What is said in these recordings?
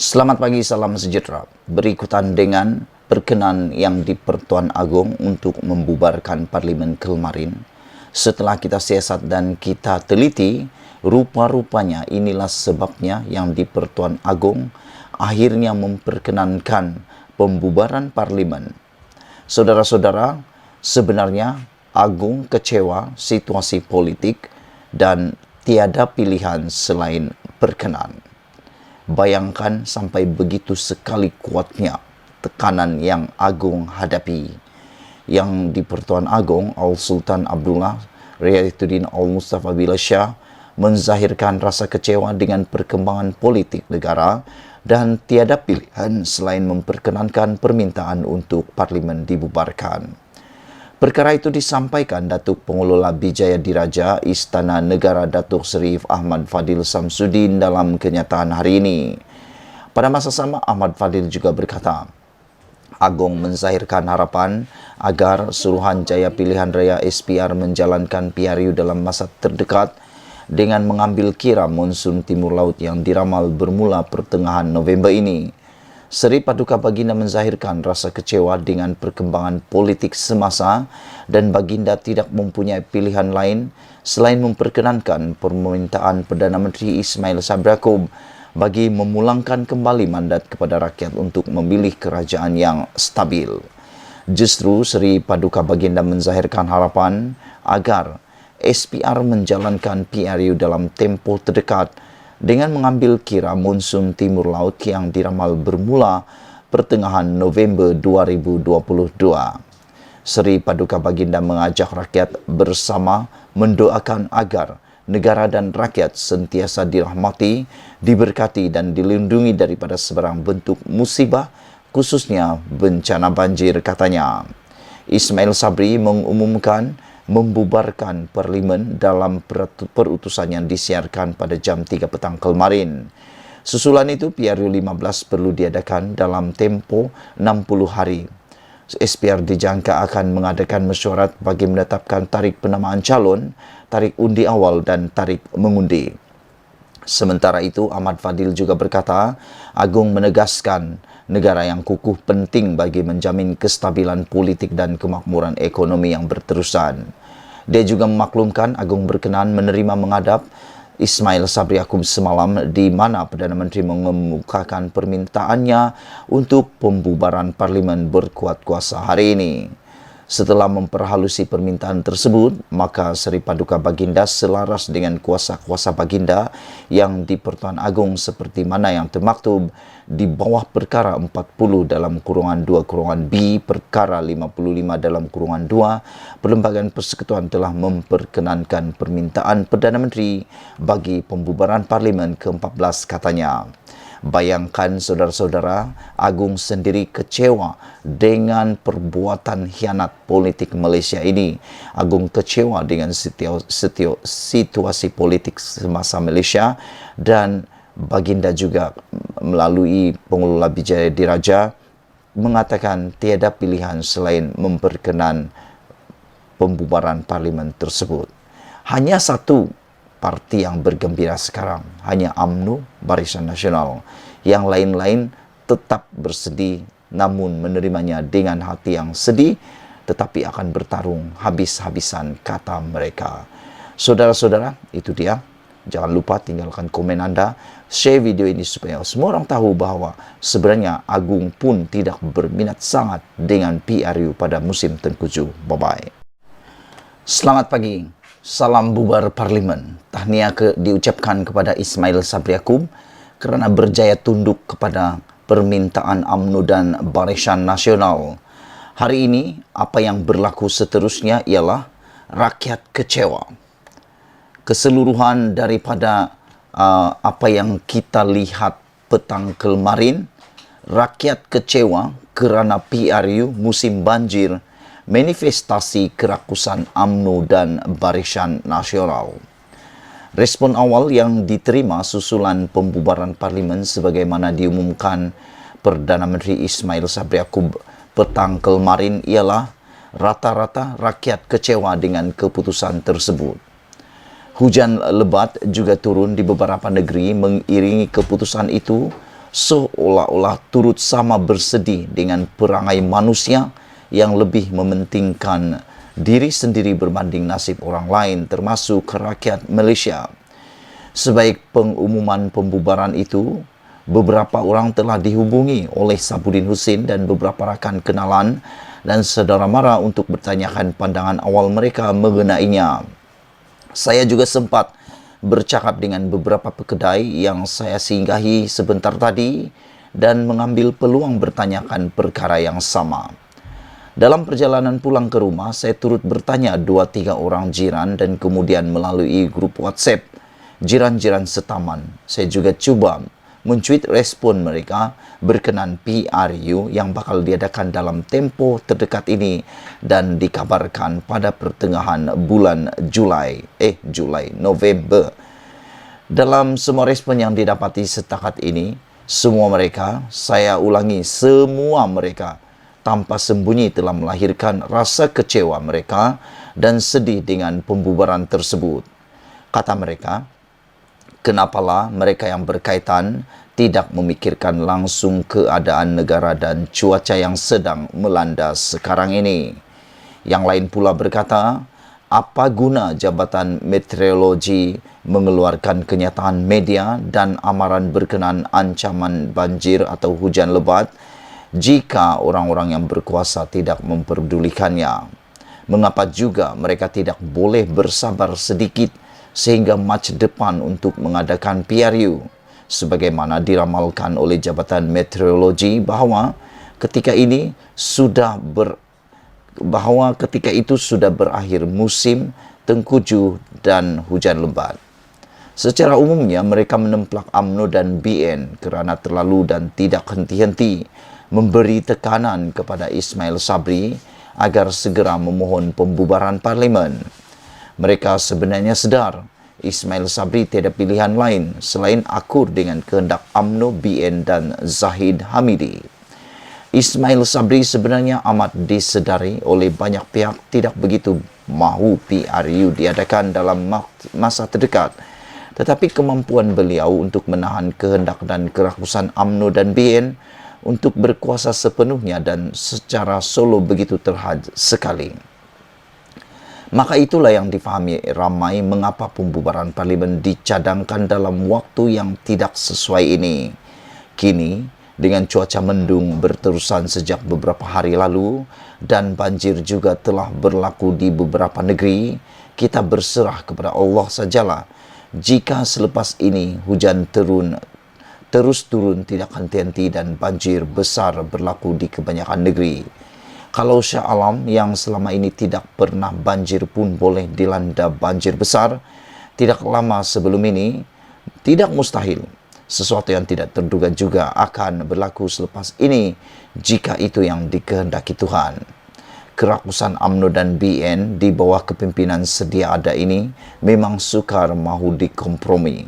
Selamat pagi, salam sejahtera. Berikutan dengan perkenan yang di Pertuan Agong untuk membubarkan Parlimen kemarin. Setelah kita siasat dan kita teliti, rupa-rupanya inilah sebabnya yang di Pertuan Agong akhirnya memperkenankan pembubaran Parlimen. Saudara-saudara, sebenarnya Agung kecewa situasi politik dan tiada pilihan selain berkenan. Bayangkan sampai begitu sekali kuatnya tekanan yang Agung hadapi. Yang di Pertuan Agong, Al-Sultan Abdullah Riayatuddin Al-Mustafa Billah Shah menzahirkan rasa kecewa dengan perkembangan politik negara dan tiada pilihan selain memperkenankan permintaan untuk Parlimen dibubarkan. Perkara itu disampaikan Datuk Pengelola Bijaya Diraja Istana Negara Datuk Seri Ahmad Fadil Samsudin dalam kenyataan hari ini. Pada masa sama, Ahmad Fadil juga berkata, Agong menzahirkan harapan agar Suruhanjaya Pilihan Raya SPR menjalankan PRU dalam masa terdekat dengan mengambil kira monsun timur laut yang diramal bermula pertengahan November ini. Seri Paduka Baginda menzahirkan rasa kecewa dengan perkembangan politik semasa dan Baginda tidak mempunyai pilihan lain selain memperkenankan permintaan Perdana Menteri Ismail Sabri Yaakob bagi memulangkan kembali mandat kepada rakyat untuk memilih kerajaan yang stabil. Justru Seri Paduka Baginda menzahirkan harapan agar SPR menjalankan PRU dalam tempoh terdekat dengan mengambil kira monsun timur laut yang diramal bermula pertengahan November 2022. Seri Paduka Baginda mengajak rakyat bersama mendoakan agar negara dan rakyat sentiasa dirahmati, diberkati dan dilindungi daripada sebarang bentuk musibah, khususnya bencana banjir, katanya. Ismail Sabri mengumumkan membubarkan Parlimen dalam perutusan yang disiarkan pada jam 3 petang kemarin. Susulan itu, PRU 15 perlu diadakan dalam tempo 60 hari. SPR dijangka akan mengadakan mesyuarat bagi menetapkan tarikh penamaan calon, tarikh undi awal dan tarikh mengundi. Sementara itu, Ahmad Fadil juga berkata, Agung menegaskan negara yang kukuh penting bagi menjamin kestabilan politik dan kemakmuran ekonomi yang berterusan. Dia juga memaklumkan Agung berkenan menerima menghadap Ismail Sabri Yaakob semalam di mana Perdana Menteri mengemukakan permintaannya untuk pembubaran Parlimen berkuat kuasa hari ini. Setelah memperhalusi permintaan tersebut, maka Seri Paduka Baginda selaras dengan kuasa-kuasa Baginda yang di Pertuan Agong seperti mana yang termaktub di bawah perkara 40 dalam kurungan 2 kurungan B, perkara 55 dalam kurungan 2, Perlembagaan Persekutuan telah memperkenankan permintaan Perdana Menteri bagi pembubaran Parlimen ke-14, katanya. Bayangkan saudara-saudara, Agung sendiri kecewa dengan perbuatan hianat politik Malaysia ini. Agung kecewa dengan situasi politik semasa Malaysia dan Baginda juga melalui Pengelola Bijaya Diraja mengatakan tiada pilihan selain memperkenan pembubaran Parlimen tersebut. Hanya satu parti yang bergembira sekarang, hanya UMNO, Barisan Nasional. Yang lain-lain tetap bersedih namun menerimanya dengan hati yang sedih, tetapi akan bertarung habis-habisan, kata mereka. Saudara-saudara, itu dia. Jangan lupa tinggalkan komen Anda, share video ini supaya semua orang tahu bahawa sebenarnya Agung pun tidak berminat sangat dengan PRU pada musim tengkujuh. Bye-bye. Selamat pagi. Salam bubar Parlimen. Tahniah diucapkan kepada Ismail Sabri Yaakob kerana berjaya tunduk kepada permintaan UMNO dan Barisan Nasional. Hari ini, apa yang berlaku seterusnya ialah rakyat kecewa. Keseluruhan daripada apa yang kita lihat petang kemarin, rakyat kecewa kerana PRU musim banjir, manifestasi kerakusan UMNO dan Barisan Nasional. Respon awal yang diterima susulan pembubaran Parlimen sebagaimana diumumkan Perdana Menteri Ismail Sabri Yaakob petang kemarin ialah rata-rata rakyat kecewa dengan keputusan tersebut. Hujan lebat juga turun di beberapa negeri mengiringi keputusan itu seolah-olah turut sama bersedih dengan perangai manusia yang lebih mementingkan diri sendiri berbanding nasib orang lain, termasuk rakyat Malaysia. Sebaik pengumuman pembubaran itu, beberapa orang telah dihubungi oleh Sabudin Husin dan beberapa rakan kenalan dan saudara mara untuk bertanyakan pandangan awal mereka mengenainya. Saya juga sempat bercakap dengan beberapa pekedai yang saya singgahi sebentar tadi dan mengambil peluang bertanyakan perkara yang sama. Dalam perjalanan pulang ke rumah, saya turut bertanya 2-3 orang jiran dan kemudian melalui grup WhatsApp jiran-jiran setaman. Saya juga cuba mencuit respon mereka berkenan PRU yang bakal diadakan dalam tempoh terdekat ini dan dikabarkan pada pertengahan bulan November. Dalam semua respon yang didapati setakat ini, semua mereka, saya ulangi, semua mereka tanpa sembunyi telah melahirkan rasa kecewa mereka dan sedih dengan pembubaran tersebut. Kata mereka, kenapalah mereka yang berkaitan tidak memikirkan langsung keadaan negara dan cuaca yang sedang melanda sekarang ini. Yang lain pula berkata, apa guna Jabatan Meteorologi mengeluarkan kenyataan media dan amaran berkenaan ancaman banjir atau hujan lebat jika orang-orang yang berkuasa tidak memperdulikannya? Mengapa juga mereka tidak boleh bersabar sedikit sehingga Mac depan untuk mengadakan PRU, sebagaimana diramalkan oleh Jabatan Meteorologi bahwa ketika itu sudah berakhir musim tengkujuh dan hujan lebat. Secara umumnya mereka menemplak UMNO dan BN kerana terlalu dan tidak henti-henti memberi tekanan kepada Ismail Sabri agar segera memohon pembubaran parlimen. Mereka sebenarnya sedar Ismail Sabri tiada pilihan lain selain akur dengan kehendak UMNO, BN dan Zahid Hamidi. Ismail Sabri sebenarnya amat disedari oleh banyak pihak tidak begitu mahu PRU diadakan dalam masa terdekat. Tetapi kemampuan beliau untuk menahan kehendak dan kerakusan UMNO dan BN untuk berkuasa sepenuhnya dan secara solo begitu terhad sekali. Maka itulah yang difahami ramai mengapa pembubaran parlimen dicadangkan dalam waktu yang tidak sesuai ini. Kini, dengan cuaca mendung berterusan sejak beberapa hari lalu dan banjir juga telah berlaku di beberapa negeri, kita berserah kepada Allah sajalah. Jika selepas ini hujan terus turun tidak henti-henti dan banjir besar berlaku di kebanyakan negeri. Kalau Shah Alam yang selama ini tidak pernah banjir pun boleh dilanda banjir besar, tidak lama sebelum ini, tidak mustahil. Sesuatu yang tidak terduga juga akan berlaku selepas ini jika itu yang dikehendaki Tuhan. Kerakusan UMNO dan BN di bawah kepimpinan sedia ada ini memang sukar mahu dikompromi.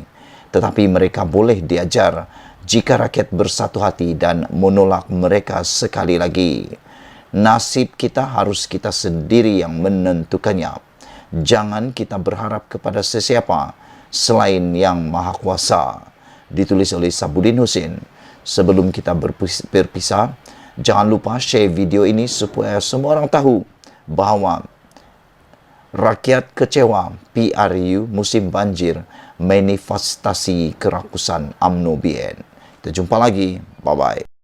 Tetapi mereka boleh diajar jika rakyat bersatu hati dan menolak mereka sekali lagi. Nasib kita harus kita sendiri yang menentukannya. Jangan kita berharap kepada sesiapa selain yang Maha Kuasa. Ditulis oleh Sabudin Husin. Sebelum kita berpisah, jangan lupa share video ini supaya semua orang tahu bahawa rakyat kecewa PRU musim banjir manifestasi kerakusan UMNO BN. Kita jumpa lagi. Bye-bye.